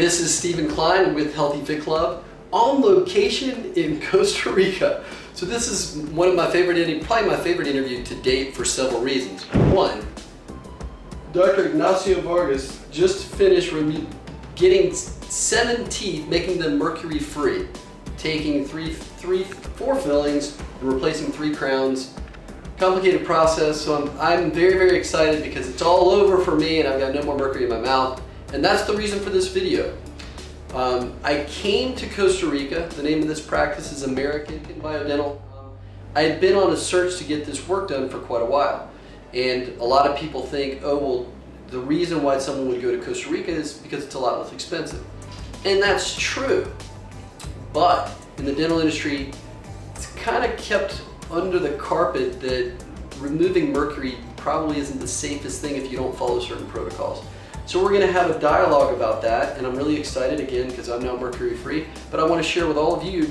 This is Stephen Klein with Healthy Fit Club on location in Costa Rica. So this is one of my favorite, probably my favorite interview to date for several reasons. One, Dr. Ignacio Vargas just finished getting 7 teeth, making them mercury free, taking 4 fillings and replacing 3 crowns. Complicated process, so I'm very, very excited because it's all over for me and I've got no more mercury in my mouth. And that's the reason for this video. I came to Costa Rica. The name of this practice is America BioDental. I had been on a search to get this work done for quite a while. And a lot of people think, oh, well, the reason why someone would go to Costa Rica is because it's a lot less expensive. And that's true. But in the dental industry, it's kind of kept under the carpet that removing mercury probably isn't the safest thing if you don't follow certain protocols. So we're going to have a dialogue about that, and I'm really excited again because I'm now mercury free, but I want to share with all of you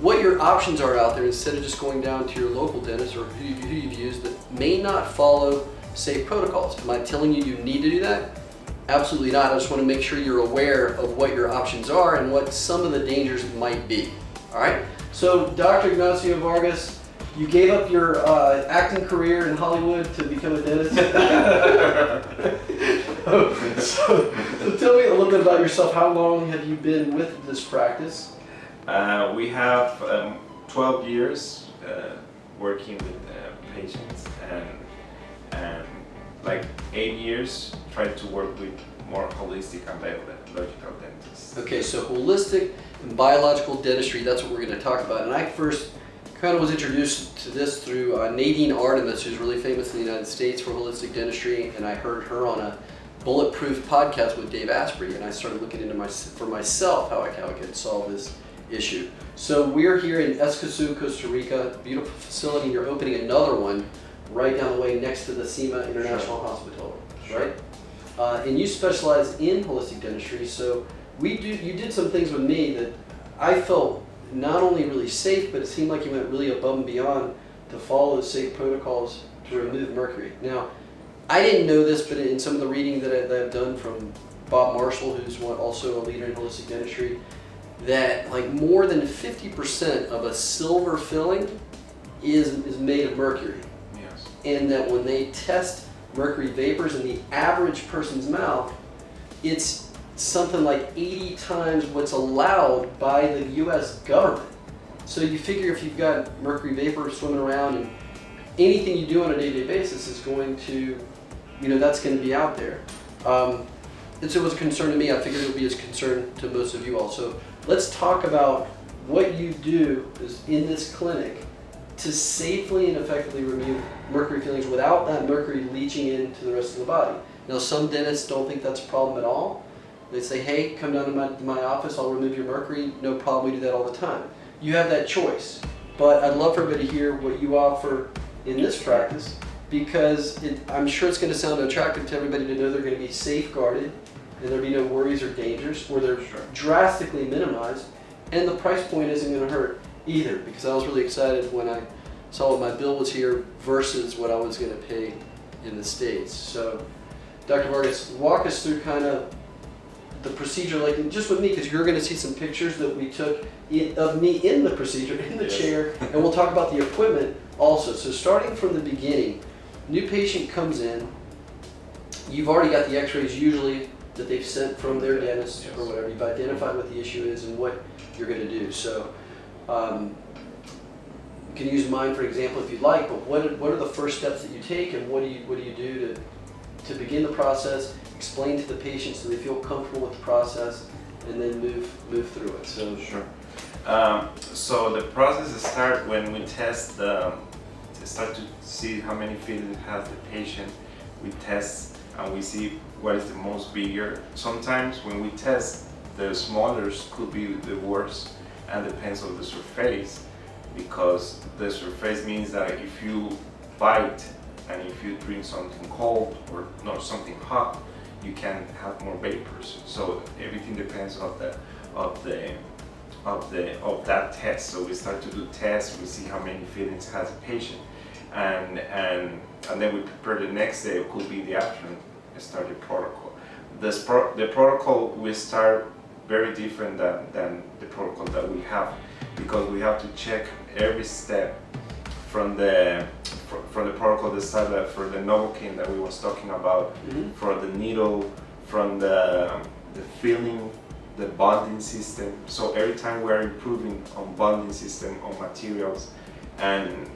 what your options are out there instead of just going down to your local dentist or who you've used that may not follow safe protocols. Am I telling you you need to do that? Absolutely not. I just want to make sure you're aware of what your options are and what some of the dangers might be. All right? So Dr. Ignacio Vargas, you gave up your acting career in Hollywood to become a dentist. so tell me a little bit about yourself. How long have you been with this practice? We have 12 years working with patients and like 8 years trying to work with more holistic and biological dentists. Okay, so holistic and biological dentistry, that's what we're going to talk about. And I first kind of was introduced to this through Nadine Artemis, who's really famous in the United States for holistic dentistry, and I heard her on a Bulletproof podcast with Dave Asprey, and I started looking into for myself how I could solve this issue. So we're here in Escazú, Costa Rica, beautiful facility, and you're opening another one right down the way next to the SEMA International Hospital, right? And you specialize in holistic dentistry, so you did some things with me that I felt not only really safe, but it seemed like you went really above and beyond to follow the safe protocols to remove mercury. Now, I didn't know this, but in some of the reading that I've done from Bob Marshall, who's also a leader in holistic dentistry, that like more than 50% of a silver filling is made of mercury. Yes. And that when they test mercury vapors in the average person's mouth, it's something like 80 times what's allowed by the US government. So you figure if you've got mercury vapor swimming around and anything you do on a day-to-day basis is going to, that's going to be out there. And so it was a concern to me. I figured it would be a concern to most of you all. So let's talk about what you do in this clinic to safely and effectively remove mercury fillings without that mercury leaching into the rest of the body. Now, some dentists don't think that's a problem at all. They say, hey, come down to my office, I'll remove your mercury. No problem, we do that all the time. You have that choice. But I'd love for everybody to hear what you offer in this practice, because I'm sure it's going to sound attractive to everybody to know they're going to be safeguarded and there'll be no worries or dangers, or they're drastically minimized, and the price point isn't going to hurt either, because I was really excited when I saw what my bill was here versus what I was going to pay in the States. So, Dr. Vargas, walk us through kind of the procedure, like just with me, because you're going to see some pictures that we took of me in the procedure, in the chair, and we'll talk about the equipment also. So starting from the beginning, new patient comes in, you've already got the x-rays usually that they've sent from their dentist or whatever. You've identified what the issue is and what you're going to do. So you can use mine for example if you'd like, but what are the first steps that you take, and what do you do to begin the process, explain to the patient so they feel comfortable with the process, and then move through it. So sure. So the process starts when we test to start to see how many fillings has the patient. We test and we see what is the most bigger. Sometimes when we test, the smaller could be the worst, and depends on the surface, because the surface means that if you bite and if you drink something cold or not something hot, you can have more vapors. So everything depends on that test. So we start to do tests. We see how many fillings has a patient, and then we prepare the next day. It could be the afternoon. Start the protocol. The protocol we start very different than the protocol that we have, because we have to check every step from the protocol that started for the Novocaine that we was talking about, for the needle, from the filling, the bonding system. So every time we are improving on bonding system, on materials, and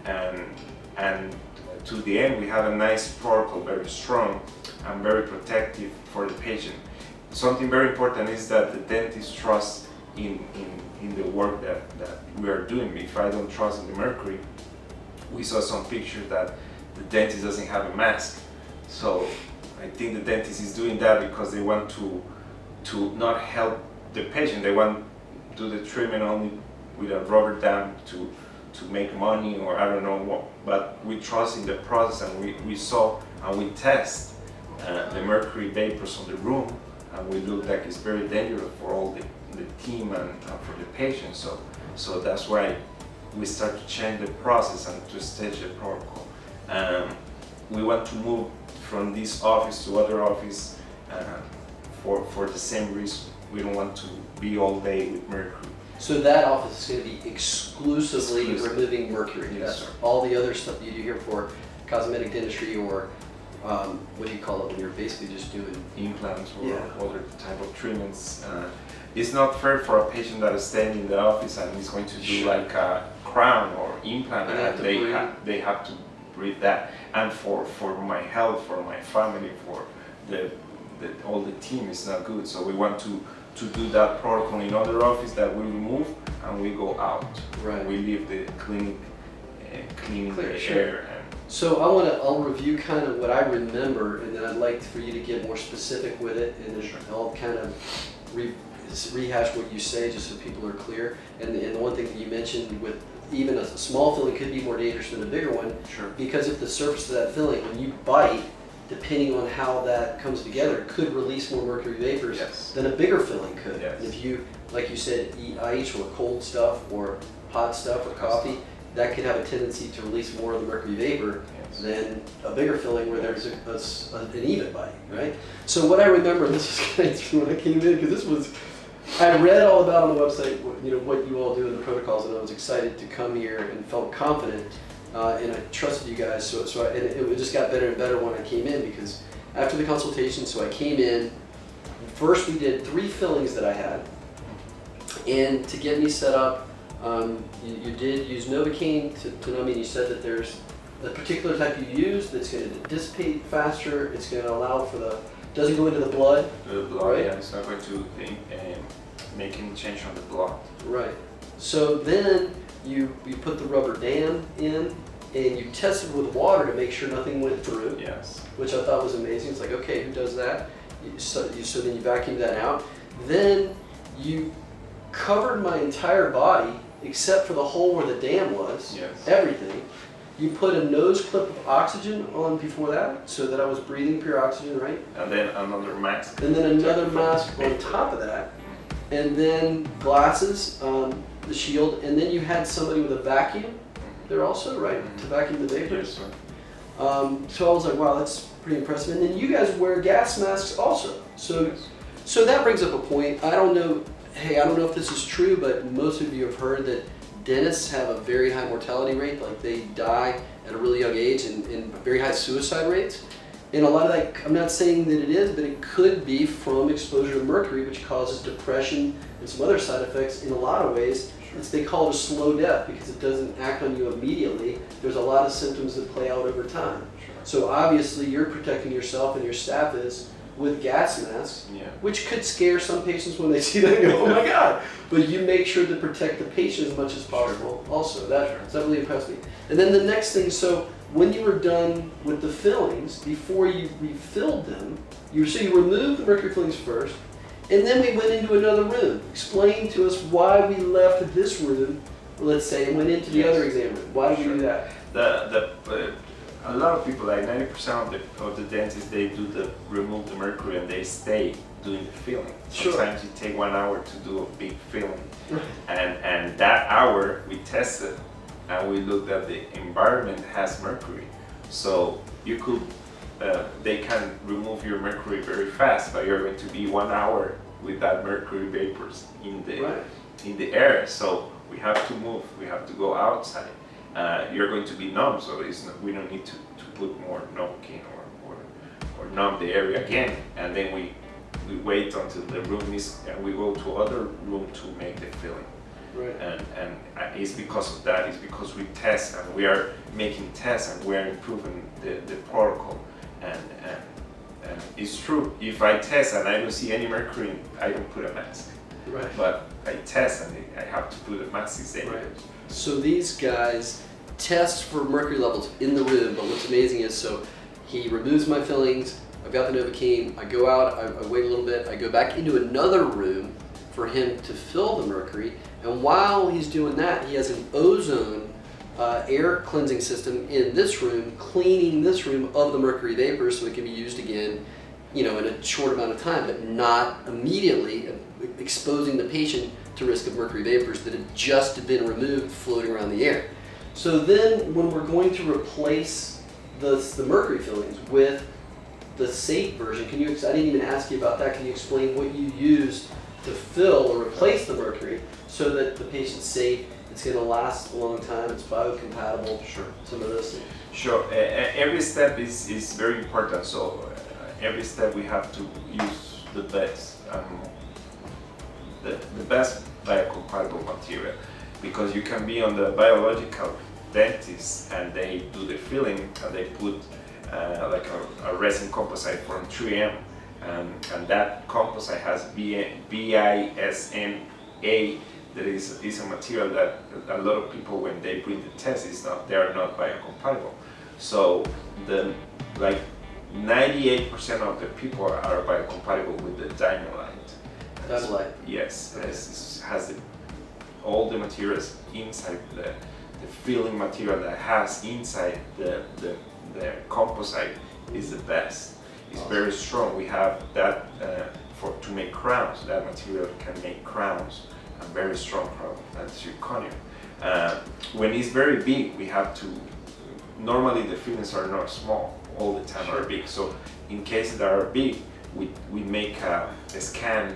to the end we have a nice protocol, very strong and very protective for the patient. Something very important is that the dentist trusts in the work that we are doing. If I don't trust in the mercury, we saw some pictures that the dentist doesn't have a mask. So I think the dentist is doing that because they want to not help the patient. They want to do the treatment only with a rubber dam to make money, or I don't know what. But we trust in the process, and we saw and we test the mercury vapors on the room, and we look like it's very dangerous for all the team and for the patient. So that's why we start to change the process and to stage the protocol. We want to move from this office to other office for the same reason. We don't want to be all day with mercury. So that office is going to be exclusively removing mercury. Yes, That's sir. all the other stuff you do here for cosmetic dentistry, or what do you call it when you're basically just doing Implants or Yeah. other type of treatments. It's not fair for a patient that is staying in the office and is going to do Sure. like a crown or implant, And they have and to they have to breathe that. And for my health, for my family, for all the team, is not good. So we want to do that protocol in other office that we remove and we go out. Right. We leave the clinic cleaning Clear, the sure. air. And So I'll review kind of what I remember, and then I'd like for you to get more specific with it, and then I'll kind of rehash what you say just so people are clear. And the one thing that you mentioned with even a small filling could be more dangerous than a bigger one, Sure. because if the surface of that filling, when you bite, depending on how that comes together, could release more mercury vapors Yes. than a bigger filling could. Yes. And if you, like you said, eat ice or cold stuff or hot stuff or coffee, that could have a tendency to release more of the mercury vapor Yes. than a bigger filling where there's an even bite, right? So what I remember, and this was kind of when I came in, because this was, I read all about on the website, what you all do in the protocols, and I was excited to come here and felt confident, and I trusted you guys. So and it just got better and better when I came in, because after the consultation, so I came in. First, we did 3 fillings that I had, and to get me set up, you did use Novocaine to know me. You said that there's a particular type you use that's going to dissipate faster. It's going to allow for doesn't go into the blood. The blood, Right. yeah, it's not going to make any change on the blood. Right. So then you put the rubber dam in, and you tested with water to make sure nothing went through, Yes. which I thought was amazing. It's like, okay, who does that? So then you vacuumed that out. Then you covered my entire body except for the hole where the dam was. Yes. Everything. You put a nose clip of oxygen on before that, so that I was breathing pure oxygen, right? And then another mask. And then another mask on top of that, and then glasses, the shield, and then you had somebody with a vacuum there also, right, to vacuum the vapors. Yes, sir. So I was like, wow, that's pretty impressive. And then you guys wear gas masks also. So, Yes. so that brings up a point. I don't know if this is true, but most of you have heard that dentists have a very high mortality rate, like they die at a really young age, and very high suicide rates. And a lot of that, I'm not saying that it is, but it could be from exposure to mercury, which causes depression and some other side effects in a lot of ways. They call it a slow death because it doesn't act on you immediately. There's a lot of symptoms that play out over time. Sure. So obviously you're protecting yourself, and your staff is, with gas masks, Yeah. which could scare some patients when they see that and go, oh my God. But you make sure to protect the patient as much as possible also. That really impressed me. And then the next thing, so when you were done with the fillings, before you refilled them, you removed the mercury fillings first, and then we went into another room. Explain to us why we left this room, let's say, and went into the other exam room. Why did we do that? A lot of people, like 90% of the dentists, they remove the mercury and they stay doing the filling. Sure. Sometimes it take 1 hour to do a big filling, Right. and that hour we tested and we looked at the environment has mercury, so you could they can remove your mercury very fast, but you're going to be 1 hour with that mercury vapors in the Right. in the air. So we have to move. We have to go outside. You're going to be numb, so we don't need to put more Novocaine or numb the area again. And then we wait until the room is, and we go to other room to make the filling. Right. And it's because of that. It's because we test and we are making tests and we are improving the protocol. And it's true. If I test and I don't see any mercury, I don't put a mask. Right. But I test and I have to put a mask instead. Right. So these guys test for mercury levels in the room, but what's amazing is, so he removes my fillings, I've got the Novocaine, I go out, I wait a little bit, I go back into another room for him to fill the mercury, and while he's doing that, he has an ozone air cleansing system in this room, cleaning this room of the mercury vapors so it can be used again, in a short amount of time, but not immediately exposing the patient to risk of mercury vapors that had just been removed floating around the air. So then when we're going to replace the mercury fillings with the safe version, I didn't even ask you about that, can you explain what you used to fill or replace the mercury so that the patient's safe, it's going to last a long time, it's biocompatible, Sure. some of those things? Sure. Every step is very important. So every step we have to use the best, the best biocompatible material, because you can be on the biological dentist and they do the filling and they put like a resin composite from 3M, and that composite has BISNA. That is a material that a lot of people, when they bring the test, they are not biocompatible. So 98% of the people are biocompatible with the Dynolite. Dynolite. Yes, Okay. it has all the materials inside the filling material that has inside the composite is the best. It's Awesome. very strong. We have that to make crowns. That material can make crowns, a very strong crown, and zirconium. When it's very big, we have to. Normally the fillings are not small. All the time Sure. are big. So in cases that are big, we make a scan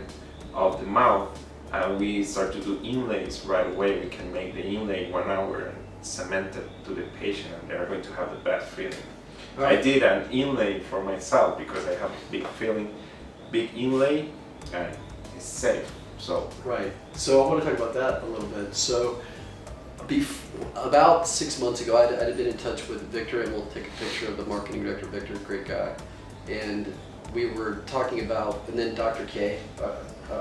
of the mouth and we start to do inlays right away. We can make the inlay 1 hour and cement it to the patient, and they are going to have the best feeling. Right. I did an inlay for myself because I have a big feeling, big inlay, and it's safe. So Right. So I want to talk about that a little bit. So about 6 months ago, I'd been in touch with Victor, and we'll take a picture of the marketing director, Victor, great guy. And we were talking about, and then Dr. K,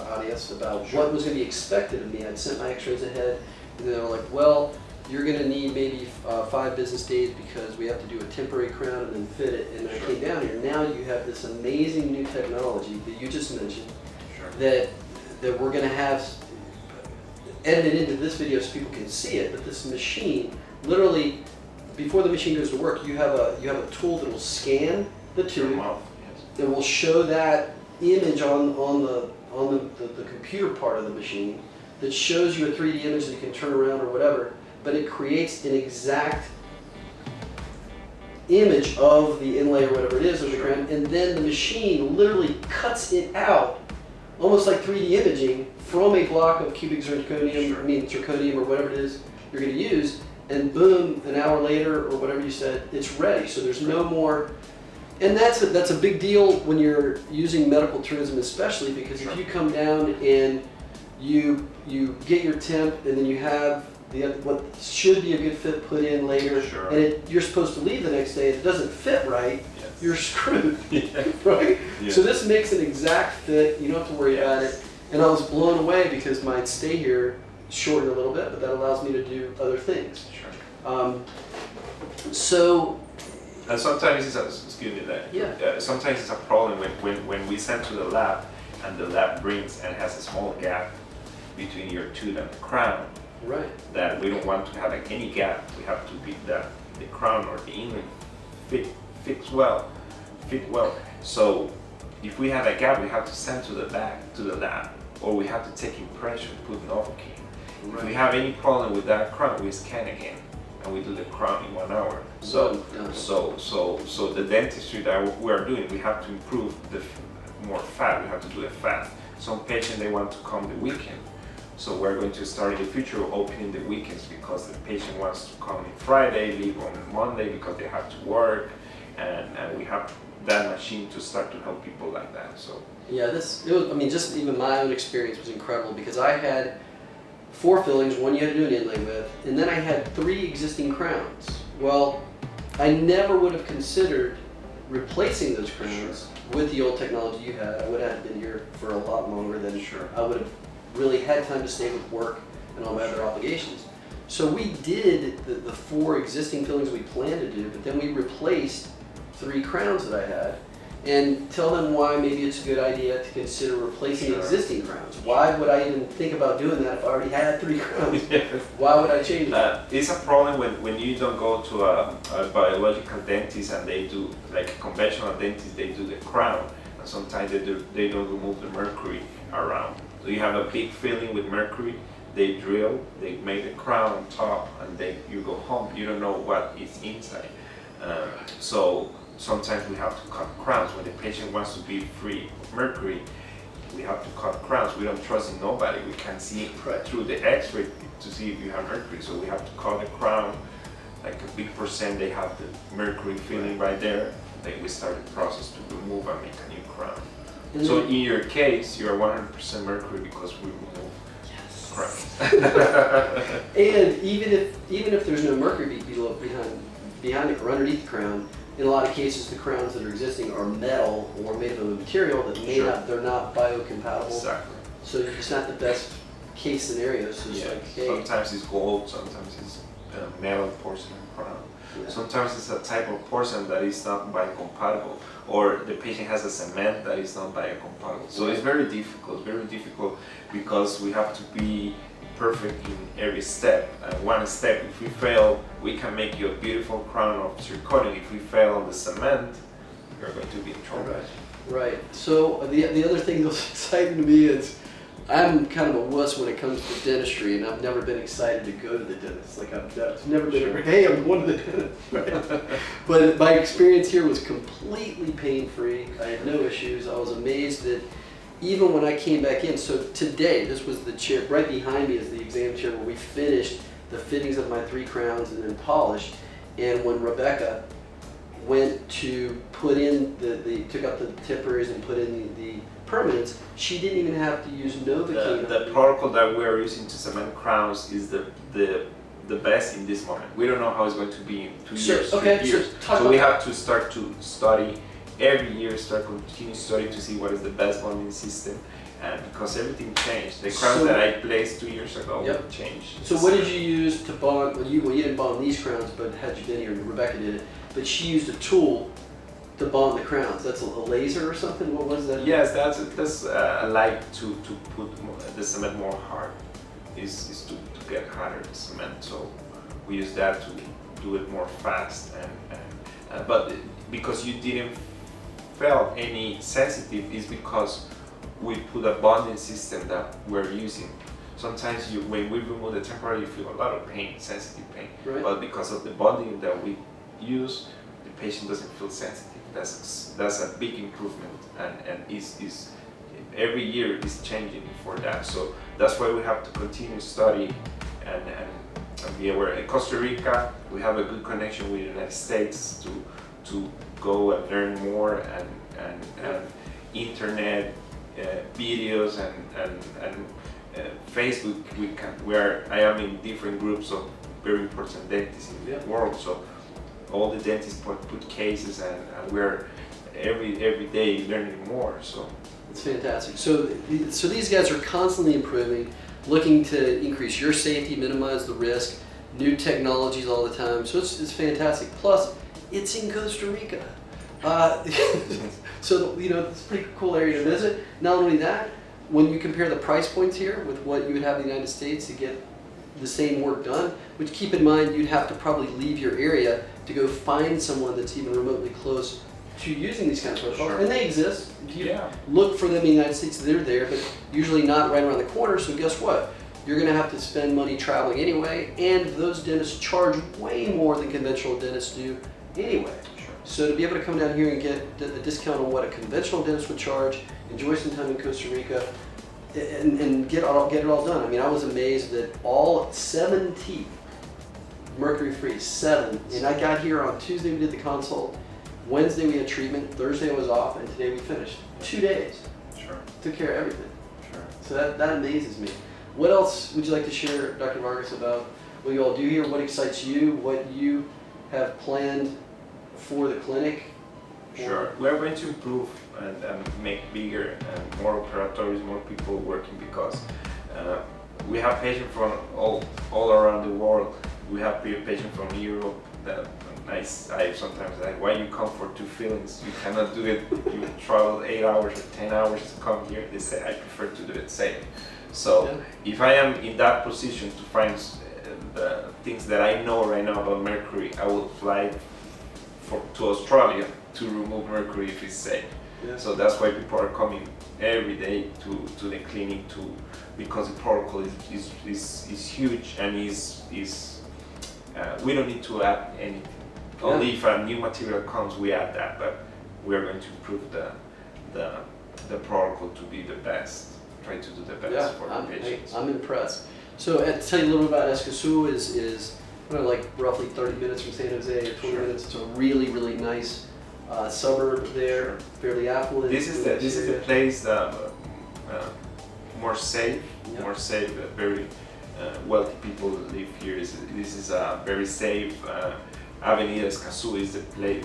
Arias, about Sure. what was going to be expected of me. I'd sent my x-rays ahead, and they were like, well, you're going to need maybe 5 business days because we have to do a temporary crown and then fit it. And I Sure. came down here. Now you have this amazing new technology that you just mentioned sure. that we're going to have edited into this video so people can see it. But this machine, literally, before the machine goes to work, you have a tool that will scan the Your tube. mouth, yes. It will show that image on the computer part of the machine that shows you a 3D image that you can turn around or whatever, but it creates an exact image of the inlay or whatever it is, or the crown, and then the machine literally cuts it out, almost like 3D imaging, from a block of cubic zirconium, Sure. zirconium or whatever it is you're going to use, and boom, an hour later or whatever you said, it's ready. So there's no more. And that's a big deal when you're using medical tourism, especially because if you come down and you get your temp and then you have what should be a good fit put in later, Sure. and you're supposed to leave the next day, if it doesn't fit right, Yes. you're screwed, Yeah. right? Yeah. So this makes an exact fit. You don't have to worry about it. And I was blown away because my stay here shortened a little bit, but that allows me to do other things. Sure. So And sometimes sometimes it's a problem when we send to the lab and the lab brings and has a small gap between your tooth and the crown, right. that we don't want to have any gap. We have to be the crown or the inlay fit well. So if we have a gap, we have to send to the lab, or we have to take impression, put Novocaine. If we have any problem with that crown, we scan again and we do the crown in 1 hour. So the dentistry that we are doing, we have to improve the more fat. We have to do it fast. some patients, they want to come the weekend. So we're going to start in the future opening the weekends because the patient wants to come on Friday, leave on Monday because they have to work, and we have that machine to start to help people like that. So yeah, I mean, just even my own experience was incredible because I had 4 fillings, one you had to do an inlay with, and then I had 3 existing crowns. Well, I never would have considered replacing those crowns with the old technology you had. I would have been here for a lot longer than I would have really had time to stay with work and all my other obligations. So we did the 4 existing fillings we planned to do, but then we replaced 3 crowns that I had, and tell them why maybe it's a good idea to consider replacing existing crowns. Why would I even think about doing that if I already had 3 crowns? Why would I change that? It's a problem when you don't go to a biological dentist and they do, like a conventional dentist, they do the crown, and sometimes they don't remove the mercury around. So you have a big filling with mercury, they drill, they make the crown on top, and you go home, you don't know what is inside. So sometimes we have to cut crowns. When the patient wants to be free of mercury, we have to cut crowns. We don't trust in nobody. We can see through the x-ray to see if you have mercury. So we have to cut the crown, like a big percent, they have the mercury filling right there. Then we start the process to remove and make a new crown. So in your case, you are 100% mercury because we remove crowns. And even if there's no mercury behind it or underneath the crown, in a lot of cases the crowns that are existing are metal or made of a material that they're not biocompatible. Exactly. So it's not the best case scenario. So it's like, hey, sometimes it's gold, sometimes it's metal porcelain crown. Yeah. Sometimes it's a type of porcelain that is not biocompatible, or the patient has a cement that is not biocompatible. So it's very difficult because we have to be perfect in every step. And one step, if we fail, we can make you a beautiful crown of zirconia. If we fail on the cement, you're going to be in trouble. Right. So the other thing that's exciting to me is I'm kind of a wuss when it comes to dentistry, and I've never been excited to go to the dentist. Like I've never been, hey, I'm going to the dentist. Right? But my experience here was completely pain-free. I had no issues. I was amazed that even when I came back in, so today, this was the chair, right behind me is the exam chair where we finished the fittings of my 3 crowns and then polished. And when Rebecca went to put in took out the temporaries and put in the permanents, she didn't even have to use Novocaine. The protocol that we are using to cement crowns is the best in this moment. We don't know how it's going to be in 2 years, 3 years. So we have to start to study every year, continue study to see what is the best bonding system, and because everything changed. The crowns that I placed 2 years ago changed. So what did you use to bond? Well, you didn't bond these crowns, but had you been here, Rebecca did it. But she used a tool to bond the crowns. That's a laser or something? What was that? Yes, that's a light to put the cement more hard. Is to get harder the cement. So we use that to do it more fast, but because you didn't feel any sensitive is because we put a bonding system that we're using. Sometimes when we remove the temporary, you feel a lot of pain, sensitive pain. Right. But because of the bonding that we use, the patient doesn't feel sensitive. That's a big improvement, and is every year is changing for that. So that's why we have to continue study and be aware. In Costa Rica, we have a good connection with the United States to go and learn more, and internet videos and Facebook. I am in different groups of very important dentists in the world. So all the dentists put cases, and we're every day learning more. So it's fantastic. So these guys are constantly improving, looking to increase your safety, minimize the risk, new technologies all the time. So it's fantastic. Plus, it's in Costa Rica. So it's a pretty cool area to visit. Not only that, when you compare the price points here with what you would have in the United States to get the same work done, which keep in mind you'd have to probably leave your area to go find someone that's even remotely close to using these kinds of protocols. And they exist. If you look for them in the United States, they're there, but usually not right around the corner. So guess what? You're going to have to spend money traveling anyway, and those dentists charge way more than conventional dentists do anyway. So to be able to come down here and get a discount on what a conventional dentist would charge, enjoy some time in Costa Rica, and get it all done. I mean, I was amazed that all 7 teeth, mercury-free, 7. And I got here on Tuesday, we did the consult. Wednesday we had treatment. Thursday I was off, and today we finished. 2 days. Sure. Took care of everything. Sure. So that amazes me. What else would you like to share, Dr. Vargas, about what you all do here? What excites you? What you have planned for the clinic? Sure. We are going to improve and make bigger and more operatories, more people working, because we have patients from all around the world. We have patients from Europe that I sometimes like, why you come for 2 fillings? You cannot do it. You travel 8 hours or 10 hours to come here. They say, I prefer to do it safe. So if I am in that position to find the things that I know right now about mercury, I will fly to Australia to remove mercury if it's safe. Yeah. So that's why people are coming every day to the clinic because the protocol is huge, and we don't need to add anything. Yeah. Only if a new material comes, we add that, but we are going to improve the protocol to be the best. Try to do the best for the patients. I'm impressed. So to tell you a little bit about Escazú is like roughly 30 minutes from San Jose, or 20 minutes. It's a really, really nice suburb there, fairly affluent. This is the place that more safe, very wealthy people live here. This is a very safe. Avenida Escazú is the place,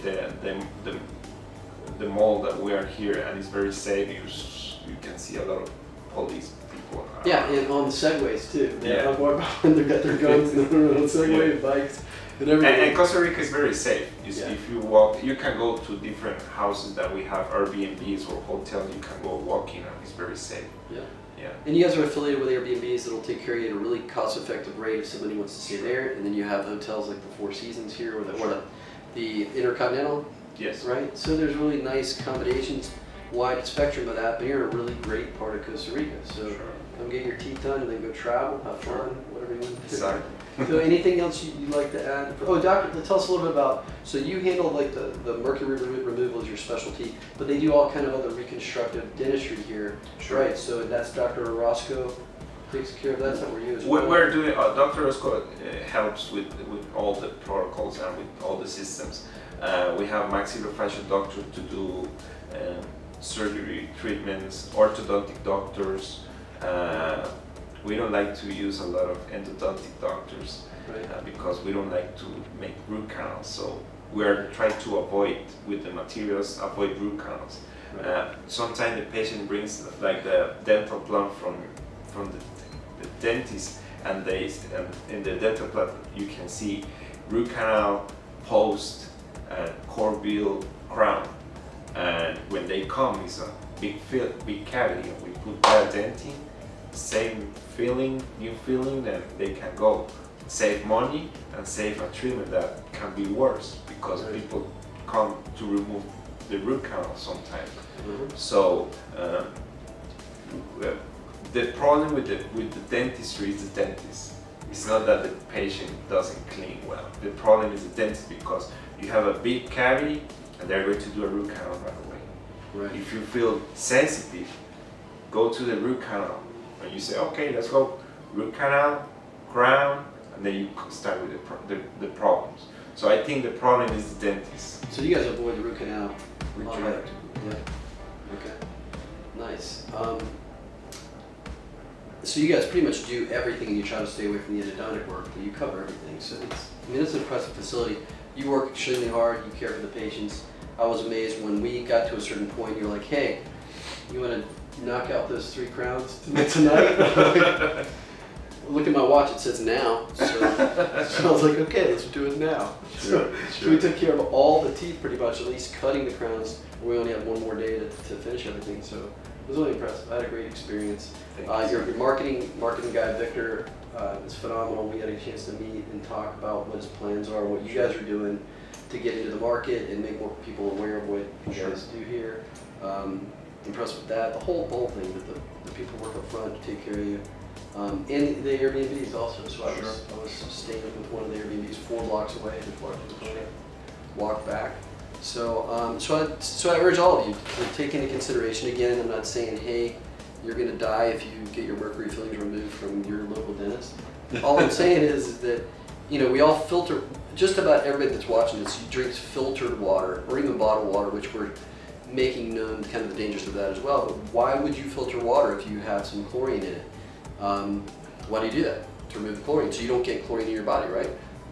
the mall that we are here, and it's very safe. You can see a lot of police people. Yeah, and on the segways too. Yeah. They've got their guns on segway, bikes, and everything. And Costa Rica is very safe. Yeah. If you walk, you can go to different houses that we have, Airbnbs or hotels. You can go walking, and it's very safe. Yeah. Yeah. And you guys are affiliated with Airbnbs that'll take care of you at a really cost-effective rate if somebody wants to stay there. And then you have hotels like the Four Seasons here, or the Intercontinental. Yes. Right. So there's really nice accommodations, wide spectrum of that. But you're in a really great part of Costa Rica. So Sure. come get your teeth done and then go travel, have fun, whatever you want to do. Exactly. So anything else you'd like to add? Oh, doctor, tell us a little bit about, so you handle like the mercury removal is your specialty, but they do all kind of other reconstructive dentistry here. Sure. Right, so that's Dr. Orozco takes care of that, that's not where you as well. We're doing, Dr. Orozco helps with all the protocols and with all the systems. We have maxillofacial doctor to do surgery treatments, orthodontic doctors. We don't like to use a lot of endodontic doctors, Right. because we don't like to make root canals. So we are trying to avoid, with the materials, avoid root canals. Right. Sometimes the patient brings like the dental plan from the dentist, and in the dental plan you can see root canal, post, and corbeal, crown. And when they come, it's a big cavity, and we put biodentin, same filling, new filling, then they can go. Save money and save a treatment that can be worse, because Right. people come to remove the root canal sometimes. Mhm. So the problem with the dentistry is the dentist. It's not that the patient doesn't clean well. The problem is the dentist, because you have a big cavity and they're going to do a root canal right away. Right. If you feel sensitive, go to the root canal. And you say, okay, let's go root canal, crown, and then you start with the problems. So I think the problem is the dentist. So you guys avoid the root canal? We All try right. to. Yeah. Okay. Nice. So you guys pretty much do everything, and you try to stay away from the endodontic work, but you cover everything. So it's an impressive facility. You work extremely hard. You care for the patients. I was amazed when we got to a certain point. You're like, hey, you want to knock out those 3 crowns tonight? Look at my watch, it says now. So I was like, okay, let's do it now. So we took care of all the teeth pretty much, at least cutting the crowns. We only have one more day to finish everything. So it was really impressive. I had a great experience. Your marketing guy, Victor, is phenomenal. We had a chance to meet and talk about what his plans are, what you guys are doing to get into the market and make more people aware of what you guys do here. Impressed with that. The whole thing, that the people work up front to take care of you. And the Airbnbs also. So I was staying with one of the Airbnbs 4 blocks away, just walked to the clinic, walked back. So I urge all of you to take into consideration. Again, I'm not saying, hey, you're going to die if you get your mercury fillings removed from your local dentist. All I'm saying is that, you know, we all filter, just about everybody that's watching this drinks filtered water or even bottled water, which we're making known kind of the dangers of that as well. But why would you filter water if you have some chlorine in it? Why do you do that? To remove the chlorine, so you don't get chlorine in your body, right?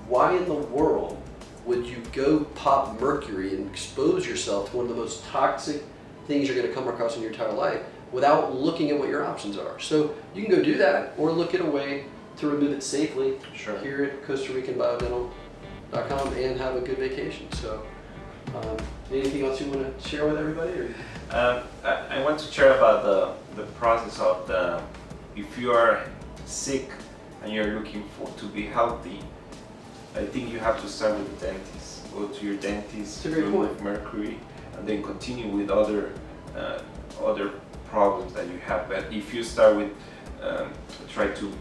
Why in the world would you go pop mercury and expose yourself to one of the most toxic things you're going to come across in your entire life without looking at what your options are? So you can go do that or look at a way to remove it safely here at CostaRicanBioDental.com and have a good vacation. So anything else you want to share with everybody? Or? I want to share about the process of if you are sick and you're looking to be healthy, I think you have to start with the dentist. Go to your dentist, remove mercury, and then continue with other problems that you have. But if you start with try to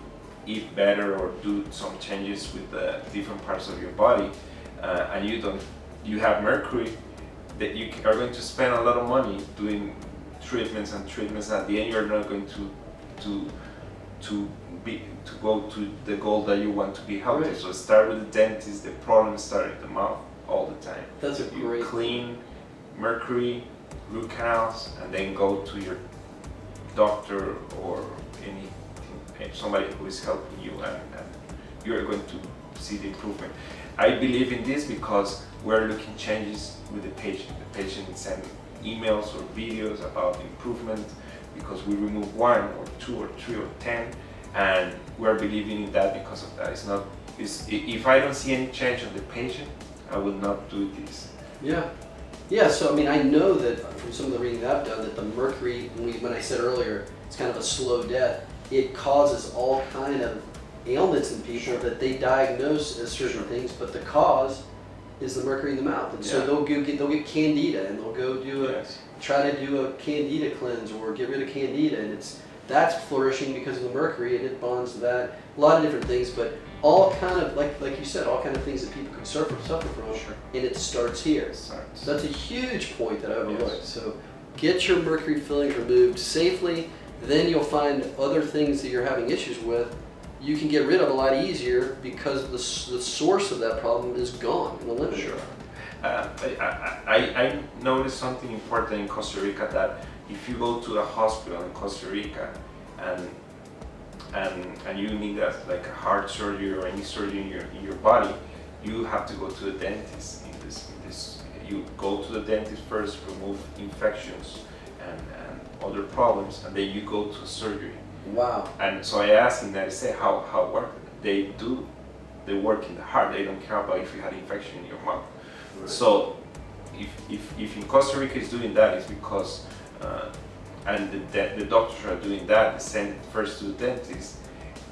eat better or do some changes with the different parts of your body, and you have mercury, that you are going to spend a lot of money doing treatments. At the end, you're not going to go to the goal that you want to be healthy. Right. So start with the dentist. The problems start in the mouth all the time. That's a great. Clean mercury, root canals, and then go to your doctor or somebody who is helping you, and you're going to see the improvement. I believe in this because we're looking changes with the patient. The patient sends emails or videos about improvement because we remove 1 or 2 or 3 or 10, and we're believing in that because of that. If I don't see any change on the patient, I will not do this. Yeah, so I mean, I know that from some of the reading that I've done that the mercury, when I said earlier, it's kind of a slow death, it causes all kind of ailments in people that they diagnose as certain things, but the cause is the mercury in the mouth. And so they'll get candida, and they'll go try to do a candida cleanse or get rid of candida, and that's flourishing because of the mercury, and it bonds to that. A lot of different things, but all kind of, like you said, all kind of things that people can suffer from, and it starts here. So that's a huge point that I overlooked. Yes. So get your mercury fillings removed safely, then you'll find other things that you're having issues with you can get rid of a lot easier because the source of that problem is gone and eliminated. Sure. I noticed something important in Costa Rica, that if you go to a hospital in Costa Rica and you need like a heart surgery or any surgery in your body, you have to go to the dentist. You go to the dentist first, remove infections and other problems, and then you go to surgery. Wow. And so I asked him that, I said, how work? They work in the heart. They don't care about if you had infection in your mouth. Right. So if in Costa Rica is doing that, it's because and the doctors are doing that, they send it first to the dentist.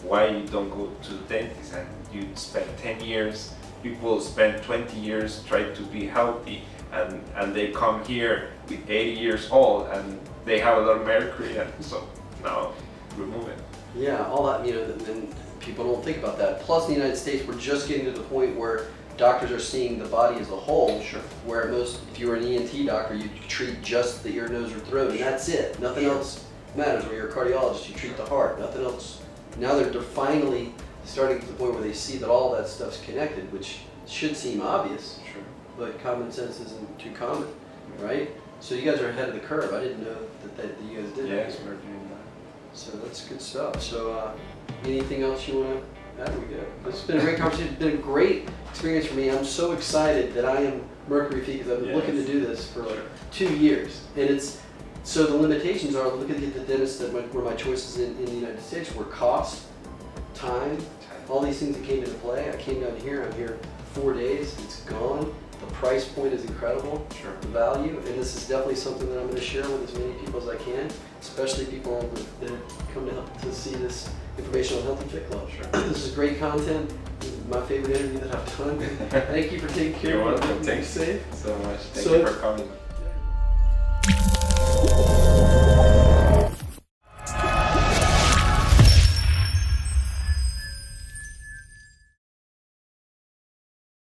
Why you don't go to the dentist and you spend 10 years? People spend 20 years trying to be healthy, and they come here with 80 years old and they have a lot of mercury, and so now remove it. Yeah, all that, and people don't think about that. Plus, in the United States, we're just getting to the point where doctors are seeing the body as a whole. Sure. Where if you were an ENT doctor, you treat just the ear, nose, or throat, and that's it. Nothing else matters. Or you're a cardiologist, you treat the heart. Nothing else. Now they're finally starting to the point where they see that all that stuff's connected, which should seem obvious. Sure. But common sense isn't too common, right? So you guys are ahead of the curve. I didn't know that you guys did that. Yes, we're doing that. So that's good stuff. So anything else you want to add? We good. This has been a great conversation. It's been a great experience for me. I'm so excited that I am mercury-free because I've been looking to do this for like 2 years. And so the limitations are, look at the dentist that were my choices in the United States were cost, time, all these things that came into play. I came down here, I'm here 4 days, it's gone. The price point is incredible, the value, and this is definitely something that I'm going to share with as many people as I can, especially people that come to see this information on Healthy Fit Club. Sure. This is great content. This is my favorite interview that I've done. Thank you for taking care of me. You're welcome. Thanks so much. Thank you for coming.